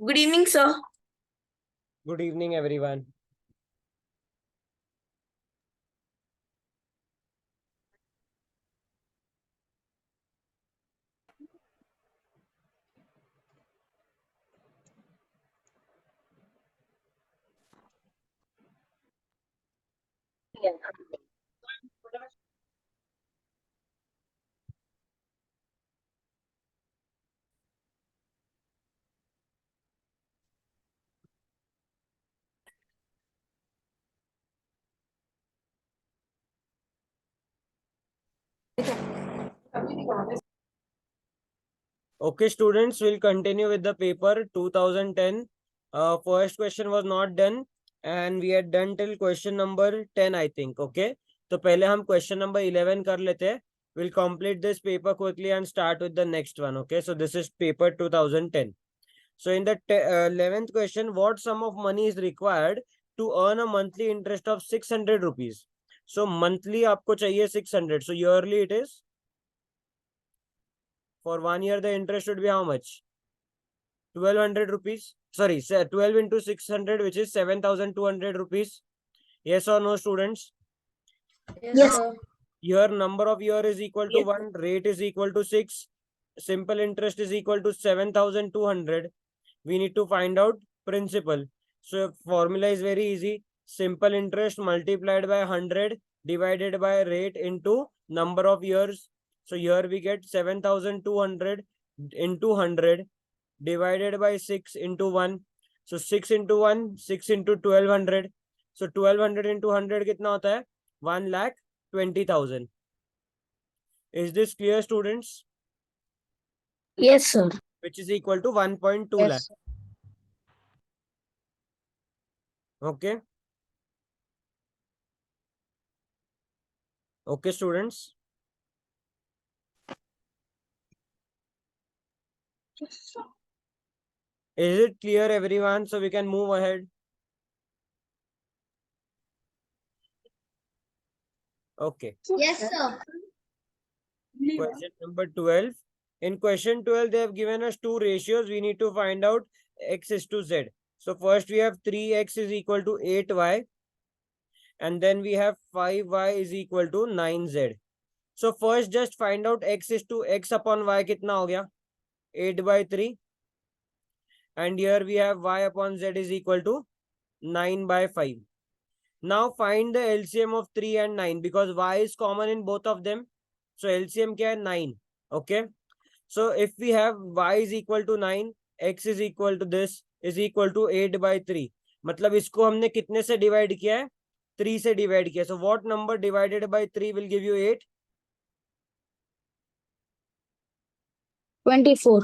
Good evening, sir. Good evening, everyone. Okay, students, we'll continue with the paper 2010. First question was not done and we had done till question number 10, I think. Okay, तो पहले हम question number 11 कर लेते हैं. We'll complete this paper quickly and start with the next one. Okay, so this is paper 2010. So in the 11th question, what sum of money is required to earn a monthly interest of 600 rupees? So monthly आपको चाहिए 600. So yearly it is. For 1 year, the interest should be how much? 1200 rupees. Sorry, 12 into 600, which is 7200 rupees. Yes or no, students? Yes, sir. Here, number of year is equal to 1, rate is equal to 6, simple interest is equal to 7200. We need to find out principal. So, formula is very easy. Simple interest multiplied by 100 divided by rate into number of years. So, here we get 7200 into 100 divided by 6 into 1. So 6 into 1, 6 into 1200. So 1200 into 100 कितना होता है? 1,20,000. Is this clear, students? Yes, sir. Which is equal to 1.2 lakh. Yes. Okay. Okay, students. Is it clear, everyone? So we can move ahead. Okay. Yes, sir. Question number 12. In question 12, they have given us two ratios. We need to find out x is to z. So first we have 3x is equal to 8y. And then we have 5y is equal to 9z. So first just find out x is to x upon y कितना हो गया? 8/3. And here we have y upon z is equal to 9/5. Now find the LCM of 3 and 9 because y is common in both of them. So LCM क्या है? 9. Okay. So if we have y is equal to 9, x is equal to this is equal to 8/3. मतलब इसको हमने कितने से divide किया है? 3 से डिवाइड किया. So what number divided by 3 will give you 8? 24.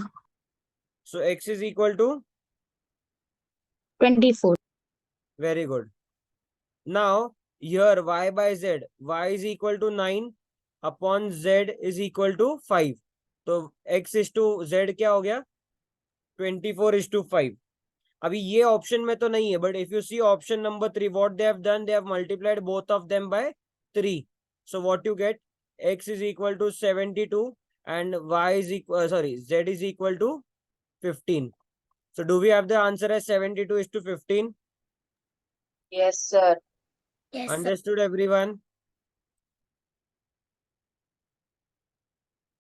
So x is equal to 24. very good. Now here y by z, y is equal to 9 upon z is equal to 5. तो x is to z क्या हो गया? 24 is to 5. अभी ये option में तो नहीं है, but if you see option number 3, what they have done, they have multiplied both of them by 3. So what you get, x is equal to 72 and y is equal, sorry, z is equal to 15. So do we have the answer as 72 is to 15? Yes, sir. Yes, Understood, everyone?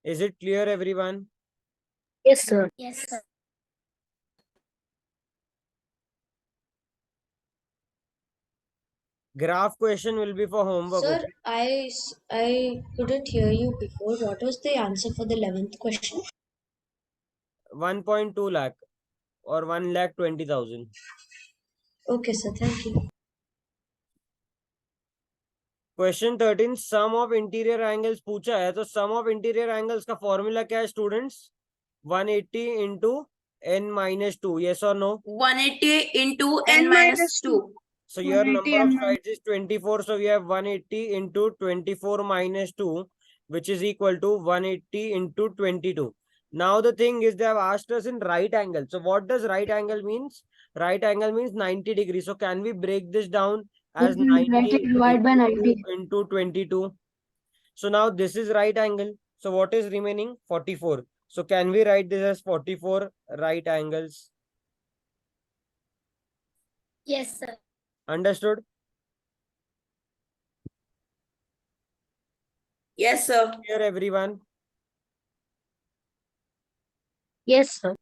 Is it clear, everyone? Yes, sir. Yes, sir. Graph question will be for homework. Sir, Okay? I couldn't hear you before. What was the answer for the 11th question? 1.2 lakh or 1,20,000. Okay, sir. Thank you. Question 13, sum of interior angles पूछा है, तो sum of interior angles का formula क्या है students? 180 into n-2. Yes or no? 180 into n-2. So your number of sides is 24. So we have 180 into 24 minus 2, which is equal to 180 into 22. Now the thing is, they have asked us in right angle. So what does right angle means? Right angle means 90 degrees. So can we break this down as 90 divided by 90. into 22? So now this is right angle. So what is remaining? 44. So can we write this as 44 right angles? Yes, sir. Understood? Yes, sir. Here, everyone. Yes, sir.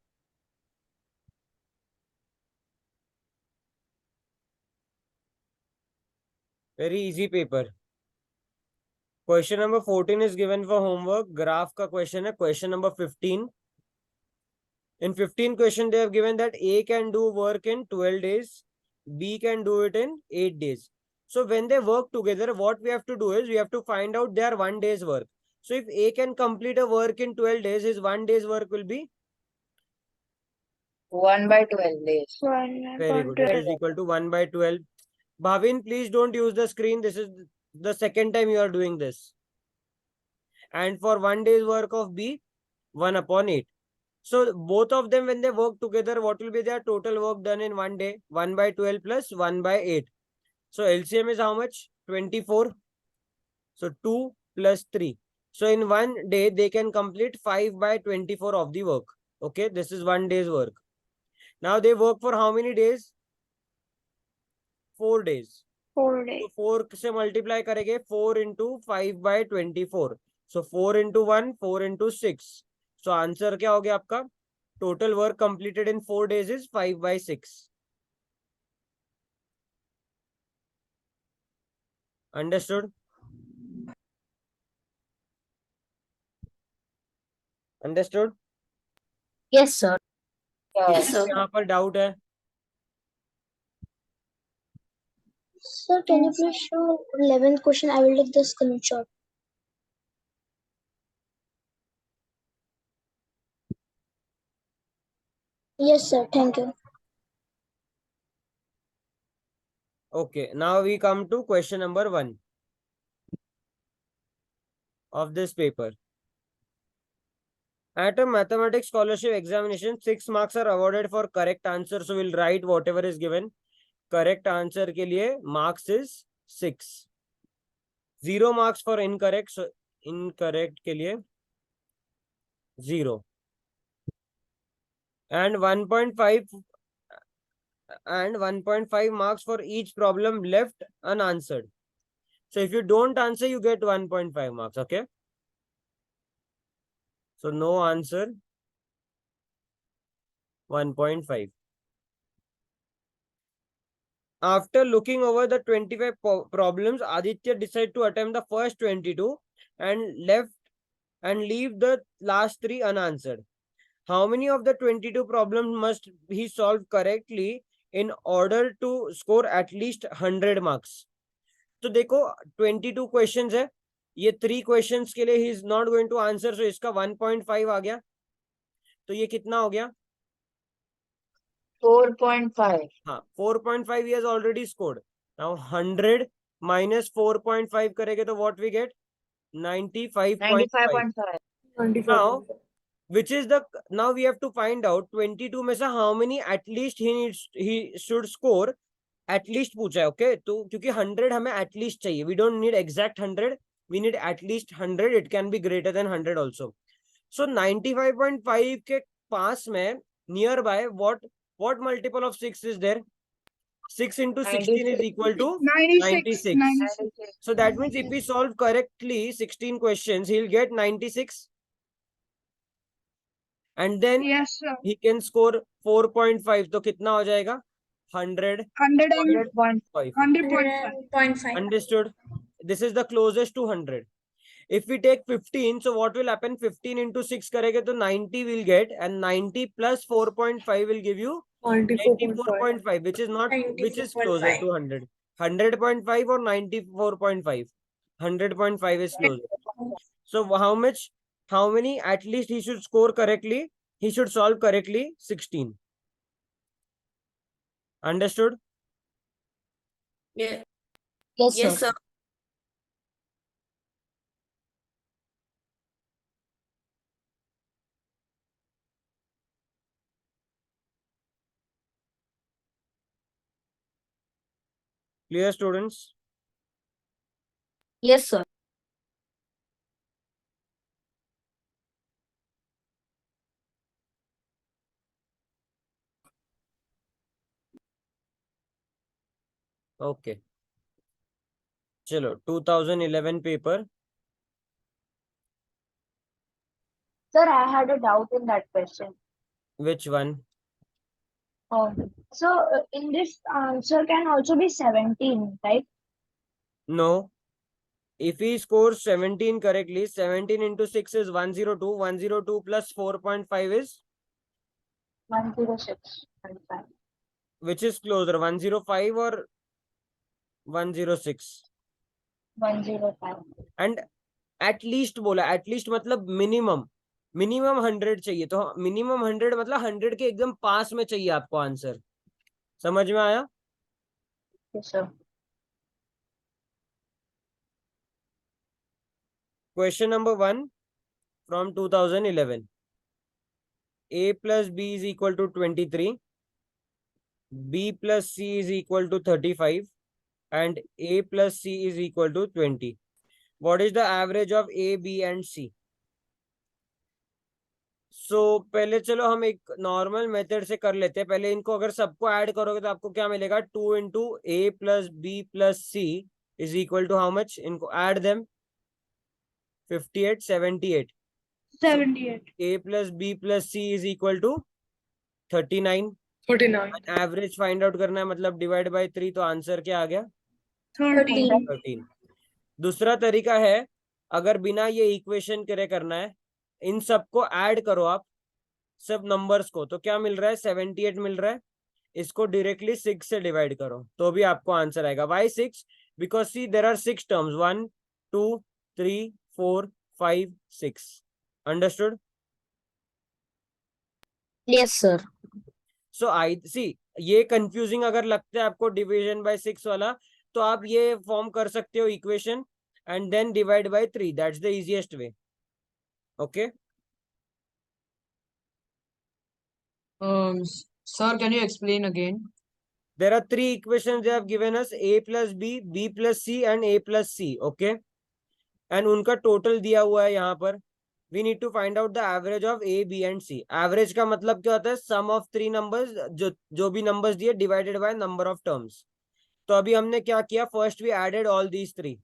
Very easy paper. Question number 14 is given for homework. Graph का question है. Question number 15. In 15 question, they have given that A can do work in 12 days. B can do it in 8 days. So when they work together, what we have to do is we have to find out their 1 day's work. So if A can complete a work in 12 days, his 1 day's work will be 1 by 12 days. very good. It is equal to 1 by 12. Bhavin, please don't use the screen. This is the second time you are doing this. And for 1 day's work of B, 1 upon 8. So both of them, when they work together, what will be their total work done in 1 day? 1 by 12 plus 1 by 8. So LCM is how much? 24. So 2 plus 3. So in 1 day, they can complete 5 by 24 of the work. Okay, this is 1 day's work. Now they work for how many days? 4 days. 4 days. तो 4 से multiply करेंगे 4 into 5 by 24. So 4 into 1, 4 into 6. So answer क्या हो गया आपका? Total work completed in 4 days is 5 by 6. Understood? Understood? Yes, sir. Yes, sir. यहाँ पर doubt है? Sir, can you please show 11th question? I will take the screenshot. Yes, sir. Thank you. Okay, now we come to question number 1 of this paper. At a mathematics scholarship examination, 6 marks are awarded for correct answer. So we'll write whatever is given. Correct answer के लिए marks is 6. 0 marks for incorrect. So incorrect के लिए 0. And 1.5 marks for each problem left unanswered. So if you don't answer, you get 1.5 marks. Okay. So no answer, 1.5. After looking over the 25 problems, Aditya decided to attempt the first 22 and leave the last 3 unanswered. How many of the 22 problems must he solve correctly in order to score at least 100 marks? तो देखो 22 questions है, ये 3 questions के लिए he is not going to answer, so इसका 1.5 आ गया. तो ये कितना हो गया? 4.5. हाँ, 4.5 he has already scored. Now 100 minus 4.5 करेंगे तो what we get? 95.5. 95.5. Now which is the, now we have to find out 22 में से how many at least he should score. At least पूछा है. ओके, तो क्योंकि 100 हमें at least चाहिए, we don't need exact 100, we need at least 100. It can be greater than 100 also. So 95.5 के पास में nearby what multiple of 6 is there? 6 into 16 is equal to 96. So that means if we solve correctly 16 questions, he'll get 96. And then Yes, sir. he can score 4.5. तो कितना हो जाएगा? 100. 100.5. 100.5. Understood? This is the closest to 100. If we take 15, so what will happen? 15 into 6 करेंगे तो 90 will get, and 90 plus 4.5 will give you 94.5, which is not, which is closer to 100. 100.5 or 94.5? 100.5 is closer. So how many at least he should score correctly? He should solve correctly 16. Understood? Yeah. Yes, Yes, sir. sir. Clear, students? Yes, sir. Okay. चलो 2011 paper. Sir, I had a doubt in that question. Which one? So in this answer can also be 17, right? No. If he scores 17 correctly, 17 into 6 is 102. 102 plus 4.5 is, 106. which is closer, 105 or 106? 105. And at least बोला, at least मतलब minimum. Minimum 100 चाहिए, तो minimum 100 मतलब 100 के एकदम पास में चाहिए आपको आंसर. समझ में आया? Yes, sir. Question number 1 from 2011. A plus B is equal to 23. B plus C is equal to 35. And A plus C is equal to 20. What is the average of A, B and C? पहले चलो हम एक normal method से कर लेते हैं. पहले इनको अगर सबको ऐड करोगे तो आपको क्या मिलेगा? 2 into A plus B plus C is equal to how much? इनको add them 58, 78. 78. A plus B plus C is equal to 39. 49. Average find out करना है, मतलब डिवाइड बाय 3, तो आंसर क्या आ गया? 13. 13. दूसरा तरीका है, अगर बिना ये इक्वेशन करे करना है, इन सबको ऐड करो आप, सब नंबर्स को, तो क्या मिल रहा है? 78 मिल रहा है. इसको डायरेक्टली 6 से डिवाइड करो तो भी आपको आंसर आएगा. Why 6? Because see there are 6 terms, 1 2 3 4 5 6. Understood? Yes, sir. So I see, ये कंफ्यूजिंग अगर लगता है आपको डिवीजन बाय 6 वाला, तो आप ये फॉर्म कर सकते हो equation and then divide by 3. That's the easiest way. Okay. Sir, can you explain again? There are 3 equations they have given us: a plus b, b plus c and a plus c. Okay. And उनका total दिया हुआ है यहाँ पर. We need to find out the average of a, b and c. Average का मतलब क्या होता है? Sum of 3 numbers, जो भी numbers दिए divided by number of terms. तो अभी हमने क्या किया? First we added all these 3.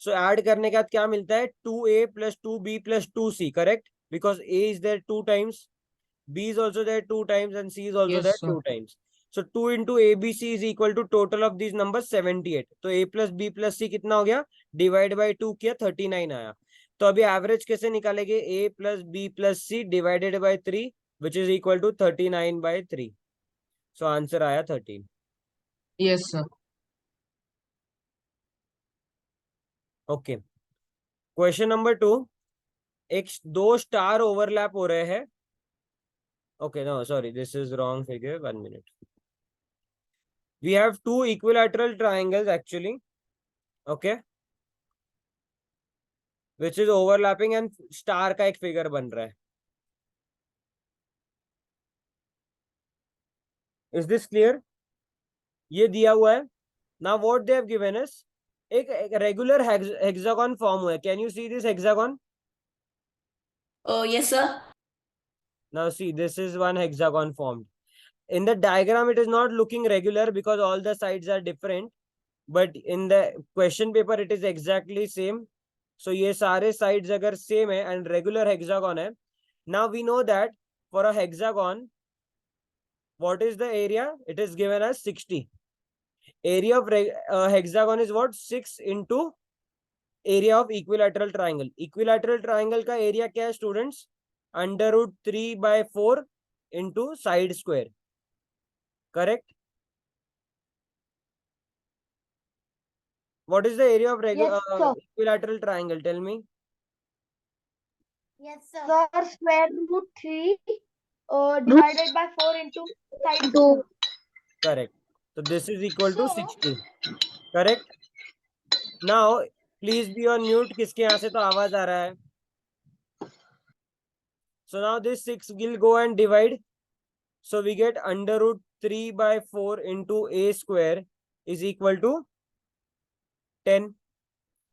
So add करने के बाद क्या मिलता है? 2a plus 2b plus 2c. Correct? Because a is there 2 times, b is also there 2 times and c is also Yes, there sir. 2 times. So 2 into abc is equal to total of these numbers 78. तो a plus b plus c कितना हो गया? Divide by 2 किया, 39 आया. तो अभी average कैसे निकालेंगे? a plus b plus c divided by 3 which is equal to 39 by 3. So answer आया 13. Yes, sir. Okay. Question number 2. एक 2 स्टार ओवरलैप हो रहे हैं. Okay, no, sorry, this is wrong figure. 1 minute. We have 2 equilateral triangles actually. Okay. Which is overlapping and star का एक figure बन रहा है. Is this clear? ये दिया हुआ है. Now what they have given us, एक regular hexagon form हुआ है. Can you see this hexagon? Oh, yes, sir. Now see, this is one hexagon formed. In the diagram, it is not looking regular because all the sides are different. But in the question paper, it is exactly same. So ये सारे sides अगर same है and regular hexagon है. Now we know that for a hexagon, what is the area? It is given as 60. Area of hexagon is what? 6 into area of equilateral triangle. Equilateral triangle का area क्या है students? Under root 3 by 4 into side square. Correct? What is the area of Yes, sir. equilateral triangle? Tell me. Yes, sir. Sir, square root 3 divided by 4 into side 2. Correct. So this is equal to 60. Correct? Now, please be on mute. किसके यहाँ से तो आवाज आ रहा है. So now this 6 will go and divide. So we get under root 3 by 4 into a square is equal to 10.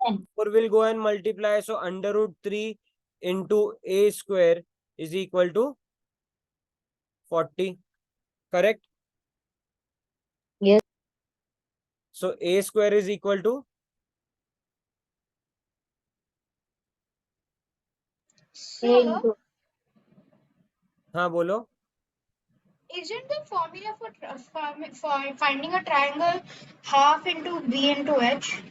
10. 4 will go and multiply. So under root 3 into a square is equal to 40. Correct? Yes. So a square is equal to, Sir, हाँ बोलो. isn't the formula for finding a triangle half into b into h?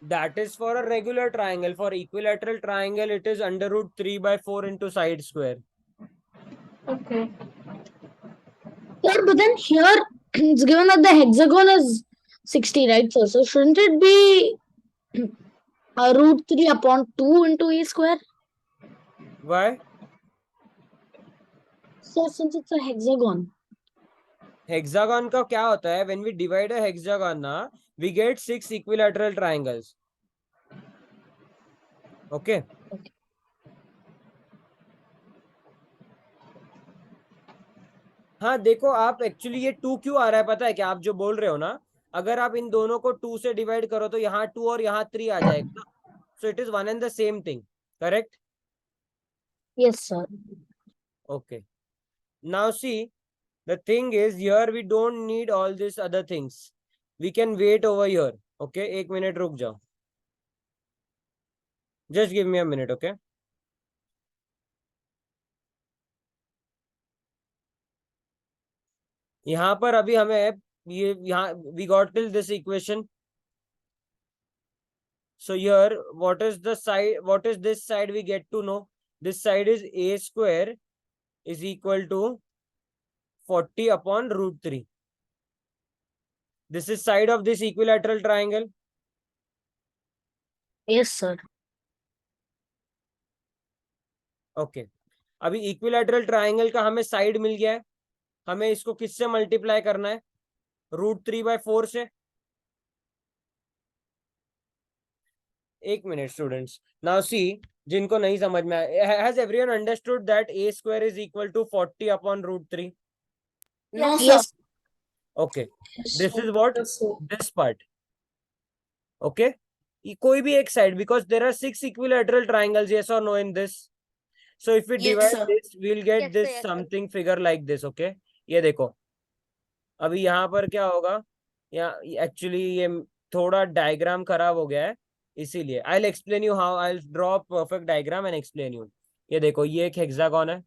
That is for a regular triangle. For equilateral triangle, it is under root 3 by 4 into side square. Okay. Sir, but then here it's given that the hexagon is 60, right, sir? So shouldn't it be root 3 upon 2 into a square? Why? So since it's a hexagon. Hexagon का क्या होता है? When we divide a hexagon ना, we get 6 equilateral triangles. Okay. हाँ देखो, आप actually ये 2 क्यों आ रहा है पता है क्या? आप जो बोल रहे हो ना, अगर आप इन दोनों को 2 से डिवाइड करो तो यहाँ 2 और यहाँ 3 आ जाएगा ना. So it is one and the same thing, correct? Yes, sir. Okay. Now see, the thing is here we don't need all these other things. We can wait over here. Okay, 1 minute रुक जाओ. Just give me a minute, okay? यहाँ पर अभी हमें ये यहाँ we got till this equation. So here, what is the side? What is this side? We get to know. This side is a square is equal to 40 upon root 3. This is side of this equilateral triangle. Yes, sir. Okay. अभी equilateral triangle का हमें side मिल गया है. हमें इसको किससे multiply करना है? रूट 3 by 4 से. एक मिनट स्टूडेंट्स. नाउ सी, जिनको नहीं समझ में आया, has everyone understood that a square is equal to 40 upon root 3? No, sir. Yes. Okay. This is what? This part. Okay. कोई भी एक side, because there are 6 equilateral triangles, yes or no, in this. So if we Yes, divide sir. this, we'll get Yes, sir, this yes, sir. something figure like this. Okay. ये देखो, अभी यहाँ पर क्या होगा? यहाँ एक्चुअली ये थोड़ा डायग्राम खराब हो गया है, इसीलिए I'll explain you how. I'll draw a perfect diagram and explain you. ये देखो, ये एक हेक्सागन है.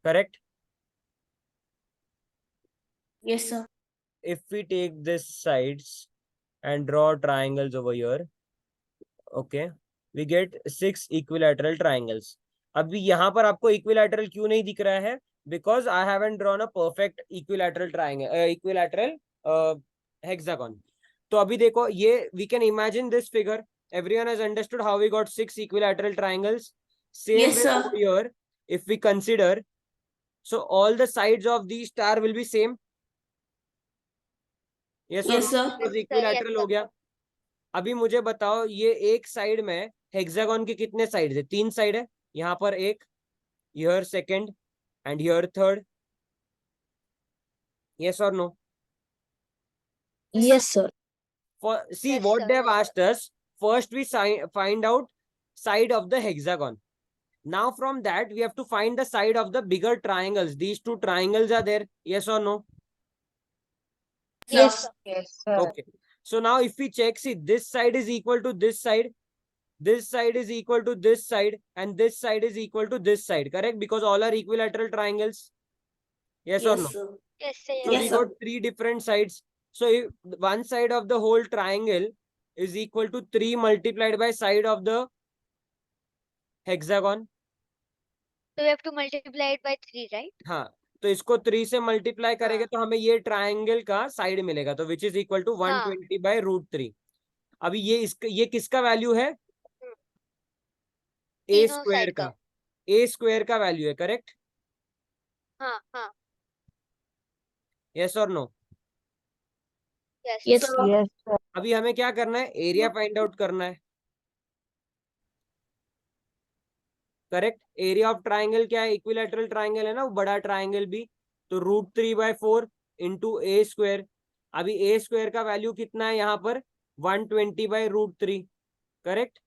Correct? Yes, sir. If we take this sides and draw triangles over here, okay, we get 6 equilateral triangles. अभी यहाँ पर आपको equilateral क्यों नहीं दिख रहा है? Because I haven't drawn a perfect equilateral triangle, equilateral hexagon. तो अभी देखो, ये we can imagine this figure. Everyone has understood how we got 6 equilateral triangles. Same Yes, way sir. over here, if we consider, so all the sides of these star will be same. Yes, Yes, or sir. no? Because Yes, sir, equilateral yes, हो sir. गया. अभी मुझे बताओ, ये एक side में hexagon के कितने साइड है? 3 साइड है. यहाँ पर एक, here second and here third. Yes or no? Yes, sir. For see, Yes, what sir. they have asked us, first we find out side of the hexagon. Now from that we have to find the side of the bigger triangles. These 2 triangles are there. Yes or no? Yes. Yes, sir. Okay. So now if we check, see, this side is equal to this side. This side is equal to this side, and this side is equal to this side, correct? Because all are equilateral triangles. Yes, or no? sir. Yes, sir, So yes, we Yes, sir. got 3 different sides. So if one side of the whole triangle is equal to 3 multiplied by side of the hexagon. So we have to multiply it by 3, right? हाँ, तो इसको 3 से multiply करेंगे तो हमें ये triangle का side मिलेगा, तो which is equal to 120 by root 3. अभी ये किसका वैल्यू है? ए तीनों स्क्वायर side का. का. ए स्क्वायर का वैल्यू है, करेक्ट? हाँ, हाँ. यस और no? Yes. Yes. Yes, sir. अभी हमें क्या करना है? एरिया फाइंड आउट करना है, करेक्ट? एरिया ऑफ ट्राइंगल क्या है? इक्विलैटरल ट्राइंगल है ना, वो बड़ा ट्राइंगल भी. तो root 3 by 4 into a square. अभी ए स्क्वायर का वैल्यू कितना है यहाँ पर? 120 by root 3, correct?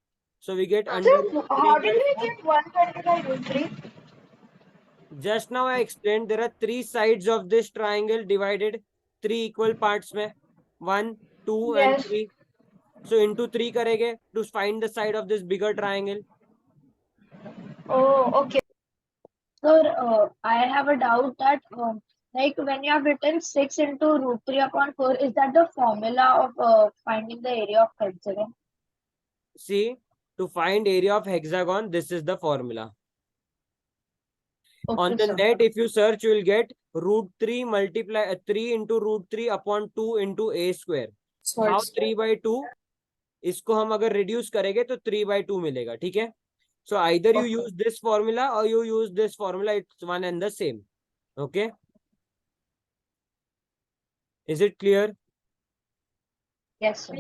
So we get हाँ. Under Sir, how did we get 120 by root 3? Just now I explained there are three sides of this triangle divided three equal parts में 1, 2 and Yes. 3. So into 3 करेंगे to find the side of this bigger triangle. Oh, okay. Sir, I have a doubt that like when you have written 6 into root 3 upon 4, is that the formula of finding the area of hexagon? See, to find area of hexagon, this is the formula. On Okay, the sir. net, if you search, you will get root 3 multiply 3 into root 3 upon 2 into a square. How 3 by 2? इसको हम अगर reduce करेंगे तो 3 by 2 मिलेगा, ठीक है? So either you use this formula or you use this formula, it's one and the same. Okay? Is it clear? Yes, sir.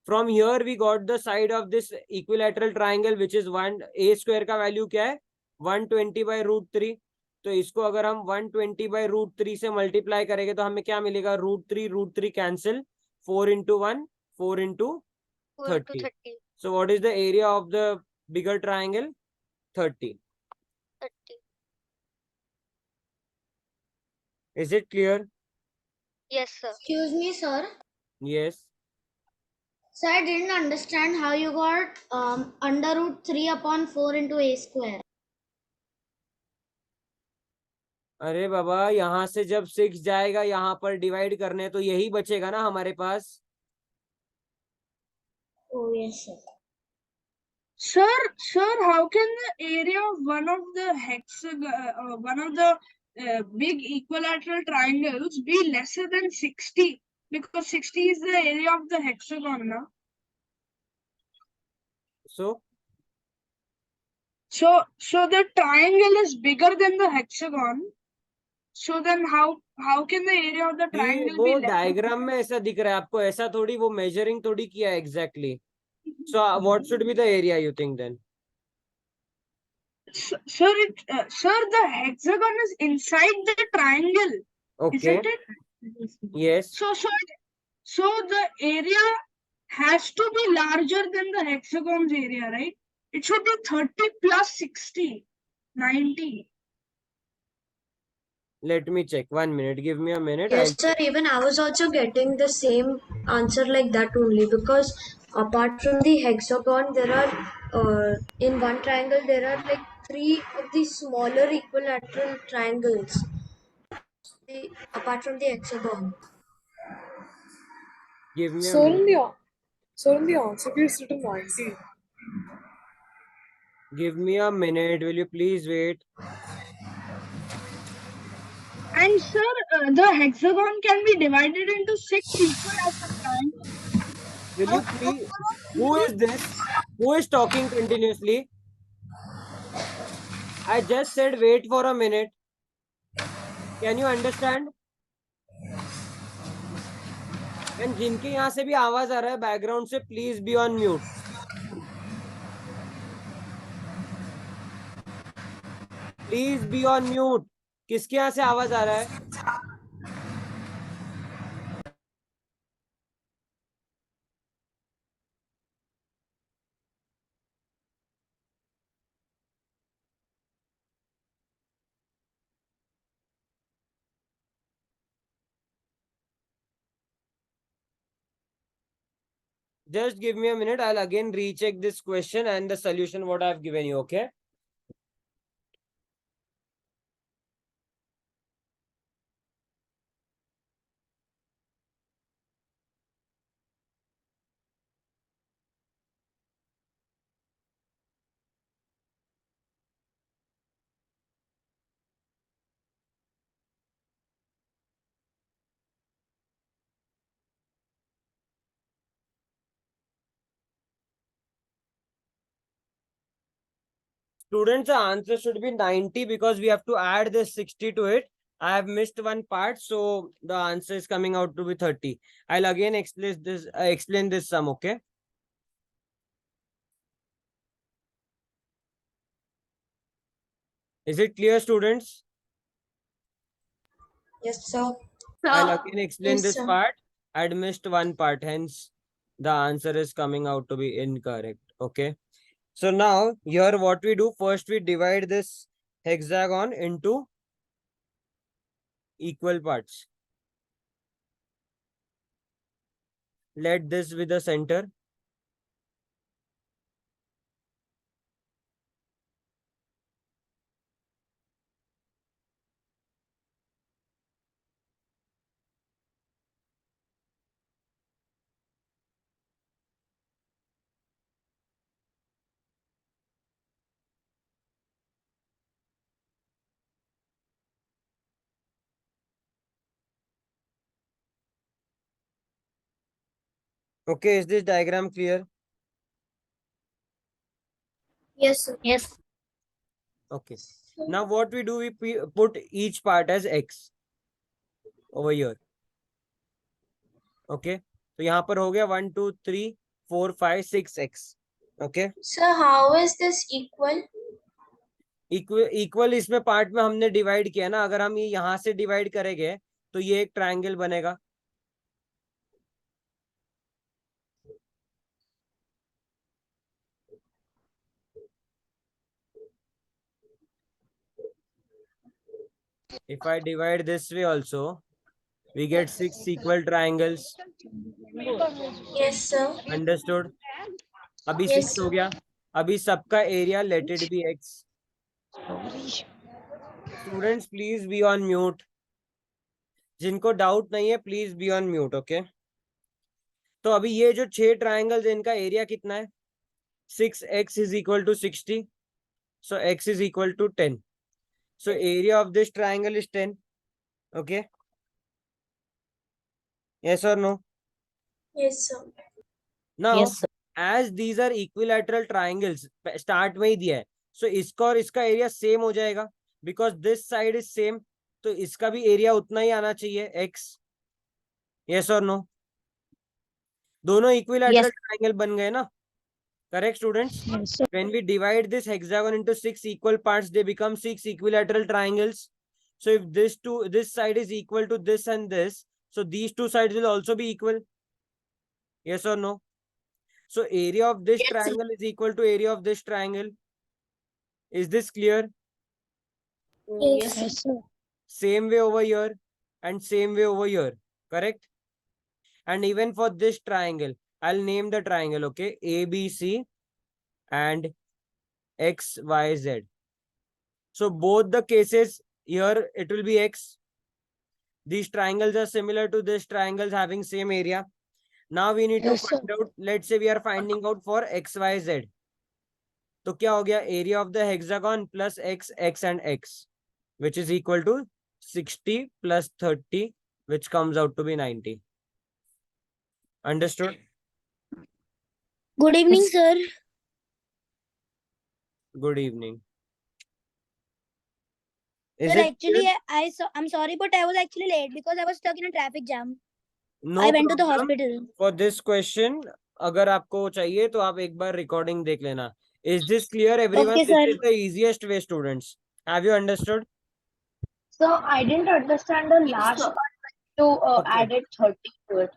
From here we got the side of this equilateral triangle which is 1 a square का value क्या है 120 by root 3. तो इसको अगर हम 120 by root 3 से multiply करेंगे तो हमें क्या मिलेगा root 3 cancel 4 into 1 4 into 30. So what is the area of the bigger triangle? 30. Is it clear? Yes, sir. Excuse me, sir. Yes. So I didn't understand how you got under root 3 upon 4 into a square. अरे बाबा यहाँ से जब 6 जाएगा यहाँ पर divide करने तो यही बचेगा ना हमारे पास. Oh, yes, sir. Sir, how can the area of one of the big equilateral triangles be lesser than 60? Because 60 is the area of the hexagon, na? So the triangle is bigger than the hexagon. So then how can the area of the ये triangle वो be lesser? Diagram में ऐसा दिख रहा है आपको, ऐसा थोड़ी वो मेजरिंग थोड़ी किया है exactly. So what should be the area you think then? Sir, the hexagon is inside the triangle, Okay. isn't it? Yes. So the area has to be larger than the hexagon's area, right? It should be 30 plus 60, 90. Let me check. 1 minute. Give me a minute. Yes, sir. Even I was also getting the same answer like that only, because apart from the hexagon, there are in one triangle there are like 3 of the smaller equilateral triangles. Apart from the hexagon. Give me a So minute. in the answer key is written 90. Give me a minute. Will you please wait? And sir, the hexagon can be divided into 6 equilateral triangles. Will you please? Who is this? Who is talking continuously? I just said wait for a minute. Can you understand? And जिनके यहाँ से भी आवाज आ रहा है background से, please be on mute. Please be on mute. किसके यहाँ से आवाज आ रहा है? Just give me a minute. I'll again recheck this question and the solution what I've given you. Okay. Students, the answer should be 90 because we have to add this 60 to it. I have missed one part, so the answer is coming out to be 30. I'll again explain this sum, okay? Is it clear, students? Yes, sir. I'll again explain Yes, this sir. part. I'd missed one part, hence the answer is coming out to be incorrect. Okay. So now here what we do, first we divide this hexagon into equal parts. Let this with the center. Okay, is this diagram clear? Yes, sir. Yes. Okay. Now what we do, we put each part as x over here. Okay. तो यहाँ पर हो गया 1 2 3 4 5 6 x. Okay. Sir, how is this equal? Equal इसमें part में हमने divide किया ना, अगर हम ये यहाँ से डिवाइड करेंगे तो ये एक ट्रायंगल बनेगा. If I divide this way also, we get 6 equal triangles. Yes, sir. Understood? अभी Yes, 6 हो गया. अभी सबका area let it be x. Students, please be on mute. जिनको डाउट नहीं है please be on mute. Okay. तो अभी ये जो 6 ट्राइंगल्स इनका एरिया कितना है? 6x is equal to 60. So x is equal to 10. So area of this triangle is 10. Okay. Yes or no? Yes, sir. Now, Yes, sir. as these are equilateral triangles, start में ही दिया है. So इसका और इसका area same हो जाएगा. Because this side is same. तो इसका भी एरिया उतना ही आना चाहिए x. Yes or no? दोनों equilateral Yes. triangle बन गए ना? Correct, students? Yes, sir. When we divide this hexagon into 6 equal parts, they become 6 equilateral triangles. So if this side is equal to this and this, so these two sides will also be equal. Yes or no? So area of this Yes, sir. triangle is equal to area of this triangle. Is this clear? Yes. Yes, sir. Same way over here and same way over here. Correct? And even for this triangle, I'll name the triangle, okay? ABC and XYZ. So both the cases here, it will be x. These triangles are similar to this triangles having same area. Now we need to Yes, sir. find out, let's say we are finding out for XYZ. तो क्या हो गया? Area of the hexagon plus x, x and x, which is equal to 60 plus 30, which comes out to be 90. Understood? Good evening, sir. Good evening. Is Sir, it actually, clear? I'm sorry, but I was actually late because I was stuck in a traffic jam. No I went to the problem. hospital. For this question, अगर आपको चाहिए तो आप एक बार recording देख लेना. Is this clear, everyone? Okay, This sir. is the easiest way, students. Have you understood? So I didn't understand the last part when you Okay. added 30 to it.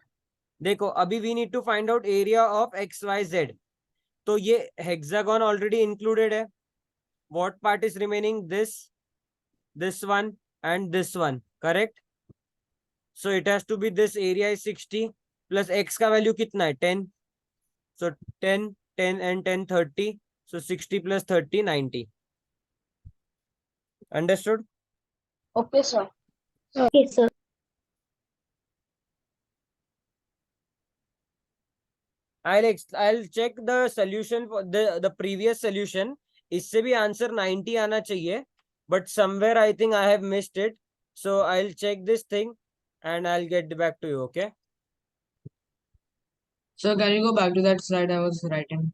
देखो अभी we need to find out area of XYZ. तो ये hexagon already included है. What part is remaining? This one and this one. Correct? So it has to be this area is 60 plus x का value कितना है? 10. So 10, 10 and 10, 30. So 60 plus 30, 90. Understood? Okay, sir. Okay, sir. I'll check the solution for the previous solution. इससे भी answer 90 आना चाहिए. But somewhere I think I have missed it. So I'll check this thing and I'll get back to you. Okay? So can you go back to that slide I was writing?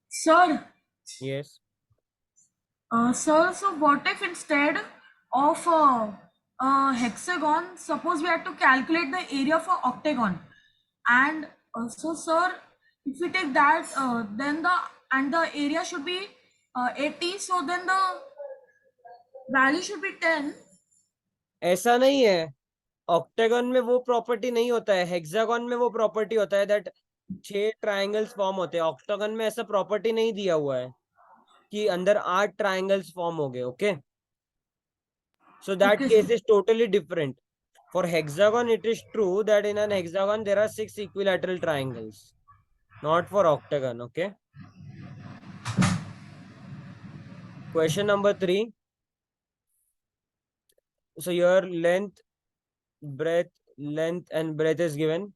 Sir, Yes. sir, so what if instead of hexagon, suppose we had to calculate the area for octagon, and also, sir, if we take that, then the area should be 80, so then the value should be 10. ऐसा नहीं है. ऑक्टेगन में वो property नहीं होता है, hexagon में वो प्रॉपर्टी होता है दैट 6 ट्राइंगल्स फॉर्म होते हैं। ऑक्टागन में ऐसा प्रॉपर्टी नहीं दिया हुआ है कि अंदर 8 ट्राइंगल्स फॉर्म हो गए। Okay, so that Okay, case sir. is totally different. For hexagon, it is true that in an hexagon there are 6 equilateral triangles, not for octagon. Okay. Question number 3. So your length, and breadth is given.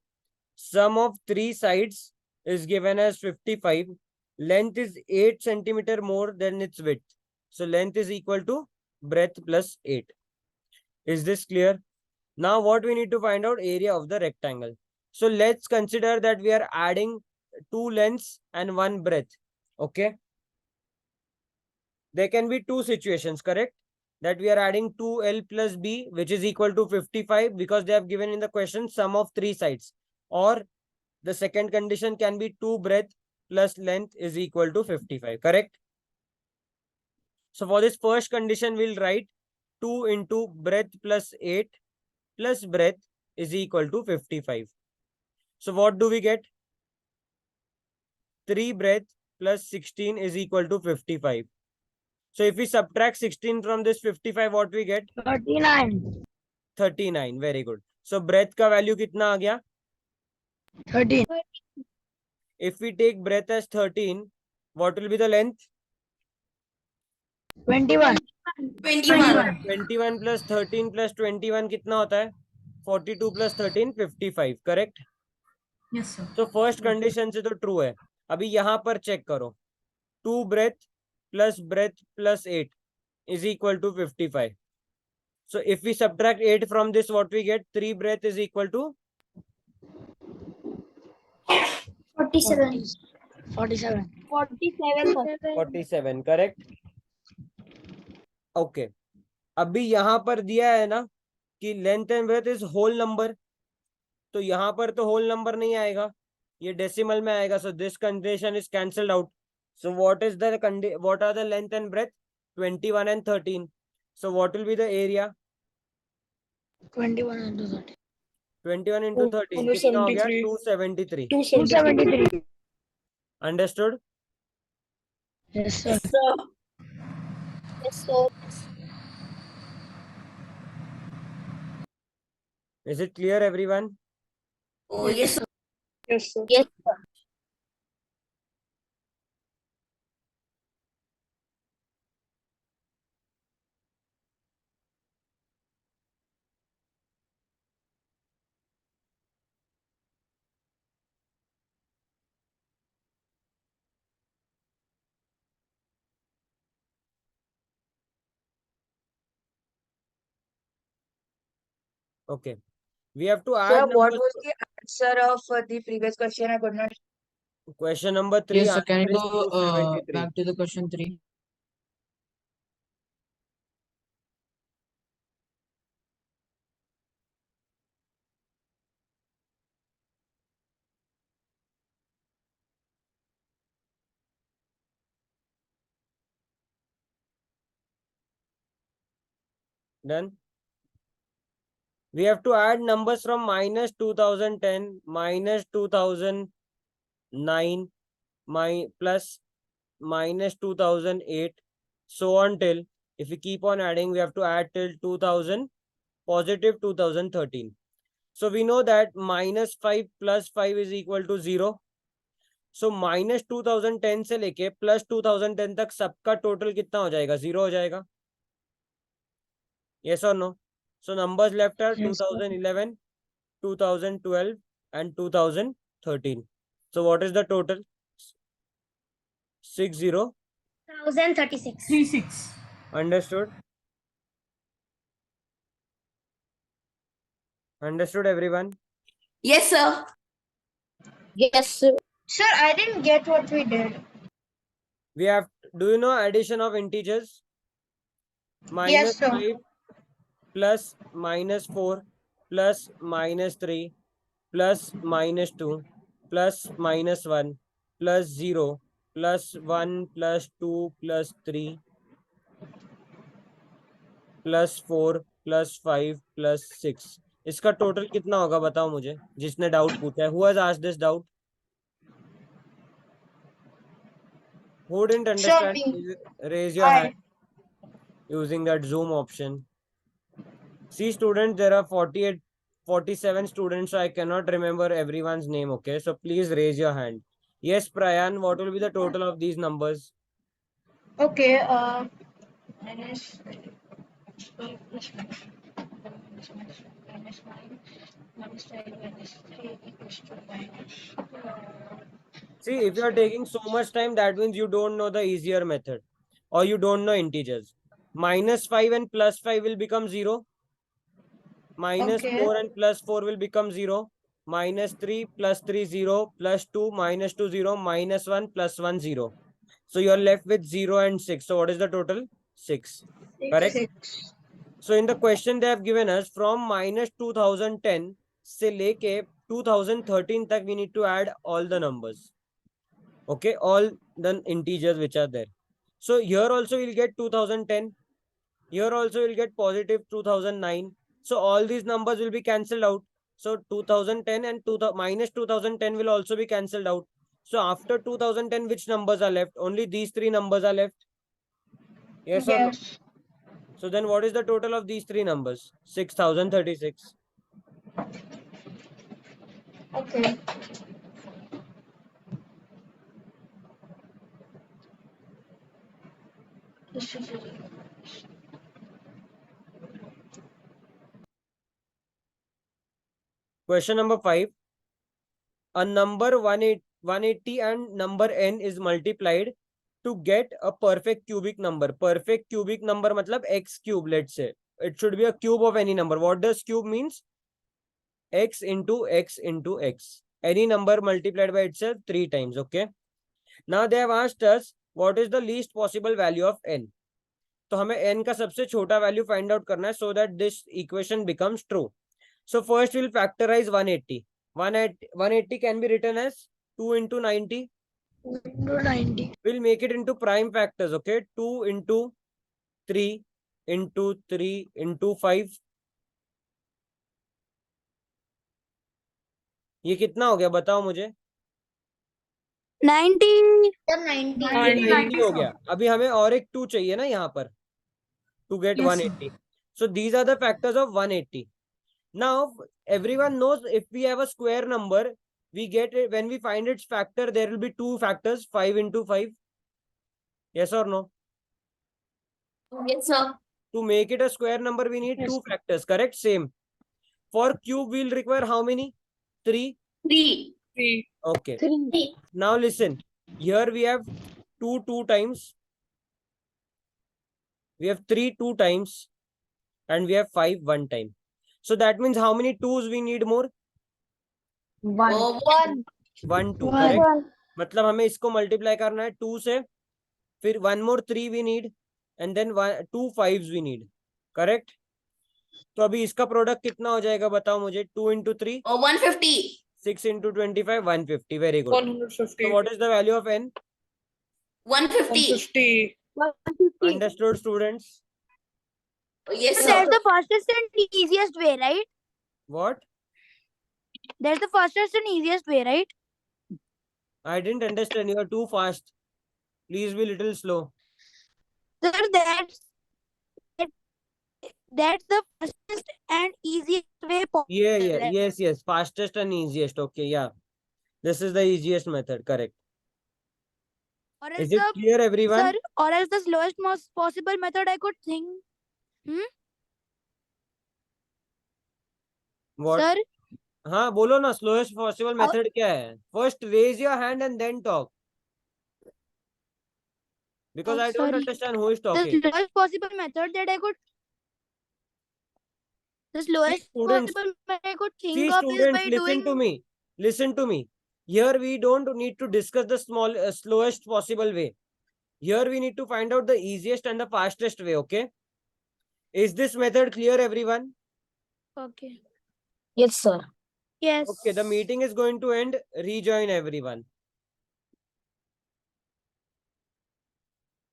Sum of 3 sides is given as 55. Length is 8 centimeter more than its width. So length is equal to breadth plus 8. Is this clear? Now what we need to find out? Area of the rectangle. So let's consider that we are adding 2 lengths and 1 breadth. Okay. There can be 2 situations, correct? That we are adding 2L plus B, which is equal to 55, because they have given in the question sum of 3 sides. Or the second condition can be 2 breadth plus length is equal to 55, correct? So for this first condition, we'll write 2 into breadth plus 8 plus breadth is equal to 55. So what do we get? 3 breadth plus 16 is equal to 55. So if we subtract 16 from this 55, what we get? 39. 39. Very good. So breadth का value कितना आ गया? 13. If we take breadth as 13, what will be the length? 21. 21 plus 13 plus 21 कितना होता है? 42 plus 13, 55. Correct? Yes, sir. So first condition से तो true है. अभी यहाँ पर check करो. 2 breadth plus 8 is equal to 55. So if we subtract 8 from this, what we get? 3 breadth is equal to 47. 47. 47, correct? Okay. अभी यहाँ पर दिया है ना कि length and breadth is whole number, तो यहाँ पर तो होल नंबर नहीं आएगा, ये डेसिमल में आएगा. So this condition is cancelled out. So what are the length and breadth? 21 and 13. So what will be the area? 21 into 30. 21 into 13 कितना हो गया? 273. 273. Understood? Yes, sir. Is it clear, everyone? Oh, yes, sir. Yes, sir. Yes, sir. Okay. We have to add Sir, what numbers. was the answer of the previous question? I could not. Question number 3. Yes, sir. Can you answer is go 273. back to the question 3? Done. We have to add numbers from minus 2010, minus 2009, plus minus 2008, so on till, if we keep on adding, we have to add till 2000, positive 2013. So we know that minus 5 plus 5 is equal to 0. So minus 2010 से लेके plus 2010 तक सबका total कितना हो जाएगा? 0 हो जाएगा. Yes or no? So numbers left are Yes, sir. 2011, 2012 and 2013. So what is the total? 60. 1036. 36. Understood? Understood, everyone? Yes, sir. Yes, sir. Sir, I didn't get what we did. We have, do you know addition of integers? Minus Yes, sir. 5 plus minus 4 plus minus 3 plus minus 2 plus minus 1 plus 0 plus 1 plus 2 plus 3 plus 4 plus 5 plus 6. इसका total कितना होगा बताओ मुझे, जिसने doubt पूछा है. Who has asked this doubt? Who didn't understand? me. Raise your hand using that Zoom option. See students, there are 47 students, so I cannot remember everyone's name, okay? So please raise your hand. Yes, Prayan, what will be the total of these numbers? Okay. See, if you are taking so much time, that means you don't know the easier method or you don't know integers. -5 and +5 will become 0. Okay. -4 and +4 will become 0. -3 +3 0 +2 -2 0 -1 +1 0. So you are left with 0 and 6. So what is the total? 6. Correct? 6. So in the question they have given us from -2010 से लेके 2013 तक we need to add all the numbers. Okay, all the integers which are there. So here also we'll get 2010. Here also we'll get positive 2009. So all these numbers will be cancelled out. So 2010 and -2010 will also be cancelled out. So after 2010, which numbers are left? Only these three numbers are left. Yes or no? Yes. So then what is the total of these three numbers? 6036. Okay. Question number 5. A number 180 and number n is multiplied to get a perfect cubic number. Perfect cubic number matlab x cube, let's say. It should be a cube of any number. What does cube means? X into x into x. Any number multiplied by itself 3 times, okay? Now they have asked us what is the least possible value of n. तो हमें n का सबसे छोटा value find out करना है so that this equation becomes true. So first we'll factorize 180. 180 can be written as 2 into 90. 2 into 90. We'll make it into prime factors, okay? 2 into 3 into 3 into 5. ये कितना हो गया बताओ मुझे? 90. 90 हो गया. अभी हमें और एक 2 चाहिए ना यहाँ पर to get 180. So these are the factors of 180. Now everyone knows if we have a square number, we get it when we find its factor, there will be 2 factors, 5 into 5. Yes or no? Yes, sir. To make it a square number, we need 2 factors, correct? Same. For cube, we'll require how many? 3? 3. Okay. 3. Now listen, here we have 2 times. We have 3 2 times. And we have 5 1 time. So that means how many 2s we need more? 1. 1 2, correct? मतलब हमें इसको multiply करना है 2 से, फिर 1 more 3 we need, and then 2 5s we need, correct? तो अभी इसका प्रोडक्ट कितना हो जाएगा बताओ मुझे? 2 into 3 150. 6 into 25 150. Very good. 150. So what is the value of n? 150. 150. Understood, students? Yes, So sir. that's the fastest and easiest way, right? What? That's the fastest and easiest way, right? I didn't understand. You are too fast. Please be little slow. Sir, that's the fastest and easiest way possible. Yeah. Yes. Fastest and easiest. Okay, yeah. This is the easiest method, correct. Or Is else it clear, everyone? sir, or else the slowest most possible method I could think. What? Sir, हाँ बोलो ना, slowest possible method क्या है? First raise your hand and then talk. Because I don't sorry. understand who is talking. The slowest possible method that I could. The slowest students, possible method I could think See of is students, by listen doing. to me. Listen to me. Here we don't need to discuss the slowest possible way. Here we need to find out the easiest and the fastest way, okay? Is this method clear, everyone? Okay. Yes, sir. Yes. Okay, the meeting is going to end. Rejoin everyone.